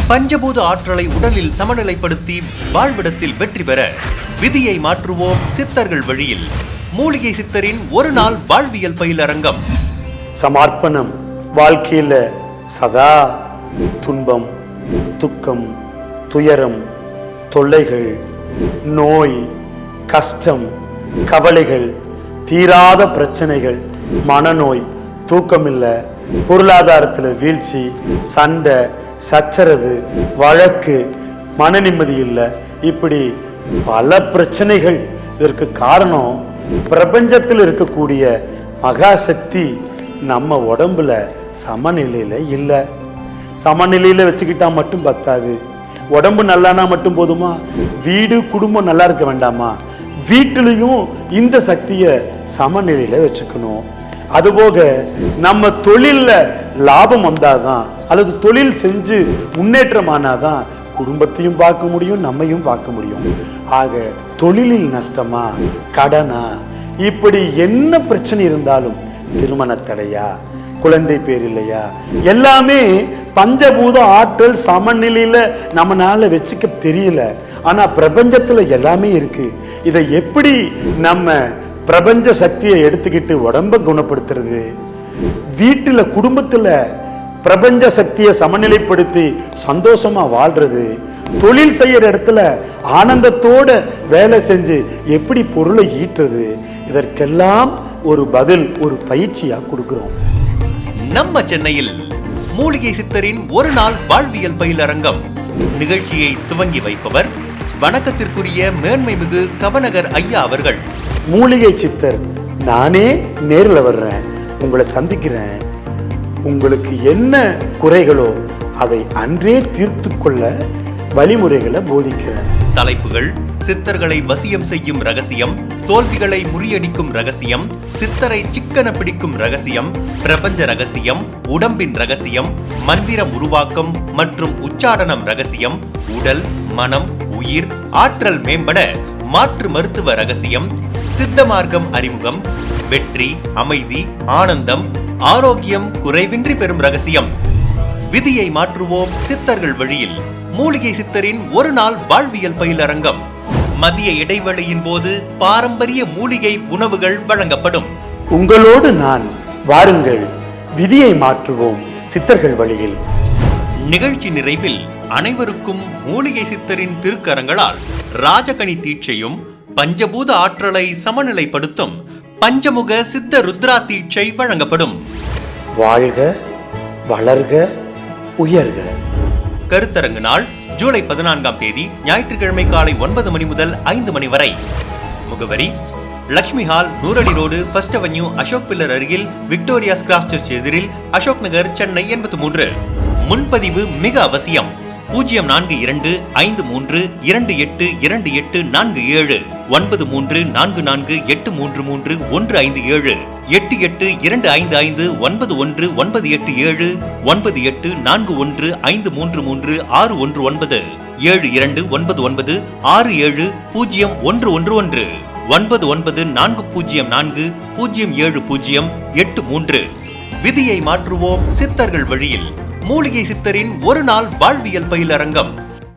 பஞ்சபூத ஆற்றலை உடலில் சமநிலைப்படுத்தி வாழ்விடத்தில் வெற்றி பெற விதியை மாற்றுவோம் சித்தர்கள் வழியில். மூலிகை சித்தரின் ஒரு நாள் வாழ்வியல் பயிலரங்கம். சமர்ப்பணம். வாழ்க்கையில சதா துன்பம், துக்கம், துயரம், தொல்லைகள், நோய், கஷ்டம், கவலைகள், தீராத பிரச்சனைகள், மனநோய், தூக்கமில்லை, பொருளாதாரத்தில் வீழ்ச்சி, சண்டை, சச்சரவு, வழக்கு, மன நிம்மதி இல்லை, இப்படி பல பிரச்சனைகள். இதற்கு காரணம் பிரபஞ்சத்தில் இருக்கக்கூடிய மகாசக்தி நம்ம உடம்புல சமநிலையில இல்லை. சமநிலையில வச்சுக்கிட்டா மட்டும் பத்தாது. உடம்பு நல்லானா மட்டும் போதுமா? வீடு குடும்பம் நல்லா இருக்க வேண்டாமா? வீட்டிலையும் இந்த சக்தியை சமநிலையில வச்சுக்கணும். அதுபோக நம்ம தொழில்ல லாபம் வந்தாதான், அல்லது தொழில் செஞ்சு முன்னேற்றமானாதான் குடும்பத்தையும் பார்க்க முடியும், நம்மையும் பார்க்க முடியும். ஆக தொழிலில் நஷ்டமா, கடனா, இப்படி என்ன பிரச்சனை இருந்தாலும், திருமண தடையா, குழந்தை பேர் இல்லையா, எல்லாமே பஞ்சபூத ஆற்றல் சமநிலையில நம்மளால வச்சுக்க தெரியல. ஆனா பிரபஞ்சத்துல எல்லாமே இருக்கு. இதை எப்படி நம்ம பிரபஞ்ச சக்தியை எடுத்துக்கிட்டு உடம்ப குணப்படுத்துறது, வீட்டுல குடும்பத்துல பிரபஞ்ச சக்தியை சமநிலைப்படுத்தி சந்தோஷமா வாழ்றது, தொழில் செய்யற இடத்துல ஆனந்தத்தோட வேலை செஞ்சு எப்படி பொருளை ஈட்டுறது, இதற்கெல்லாம் ஒரு பதில், ஒரு பயிற்சியா கொடுக்கிறோம். நம்ம சென்னையில் மூலிகை சித்தரின் ஒரு நாள் வாழ்வியல் பயிலரங்கம் நிகழ்ச்சியை துவங்கி வைப்பவர் வணக்கத்திற்குரிய மேன்மை மிகு கவனகர் ஐயா அவர்கள். மூலிகை சித்தர் நானே நேரில் வர்றேன், உங்களை சந்திக்கிறேன். உங்களுக்கு என்ன குறைகளோ அதை அன்றே தீர்த்து கொள்ள வழிமுறைகளை போதிக்கிறேன். தலைப்புகள்: சித்தர்களை வசியம் செய்யும் ரகசியம், தோல்விகளை முறியடிக்கும் ரகசியம், சித்தரை சிக்கன பிடிக்கும் ரகசியம், பிரபஞ்ச ரகசியம், உடம்பின் ரகசியம், மந்திரம் உருவாக்கம் மற்றும் உச்சாடனம் ரகசியம், உடல், மனம், உயிர், ஆற்றல் மேம்பட மாற்று மருத்துவ ரகசியம், சித்த மார்க்கம் அறிமுகம், வெற்றி, அமைதி, ஆனந்தம், ஆரோக்கியம் குறைவின்றி பெறும் ரகசியம். விதியை மாற்றுவோம் சித்தர்கள் வழியில். மூலிகை சித்தரின் ஒரு நாள் வாழ்வியல் பயிலரங்கம். மதிய இடைவெளியின் போது பாரம்பரிய மூலிகை உணவுகள் வழங்கப்படும். உங்களோடு நான், வாருங்கள், விதியை மாற்றுவோம் சித்தர்கள் வழியில். நிகழ்ச்சி நிறைவில் அனைவருக்கும் மூலிகை சித்தரின் திருக்கரங்களால் ராஜகணி தீட்சையும், பஞ்சபூத ஆற்றலை சமநிலைப்படுத்தும் பஞ்சமுக சித்த ருத்ரா தீட்சை வழங்கப்படும். வாழ்க, வளர்க, உயர்க. கருத்தரங்கு நாள் ஜூலை 14ஆம் தேதி ஞாயிற்றுக்கிழமை காலை 9 மணி முதல் 5 மணி வரை. முகவரி: லக்ஷ்மி ஹால், நூறடி road, first avenue, Ashok pillar அருகில், விக்டோரியாஸ் கிராஸ் சர்ச் எதிரில், அசோக் நகர், சென்னை 83. முன்பதிவு மிக அவசியம். 0453282847 9344833157 8825591987 9841533619 7299670111 9940407083. விதியை மாற்றுவோம் சித்தர்கள் வழியில். மூலிகை சித்தரின் ஒரு நாள் வாழ்வியல் பயிலரங்கம்.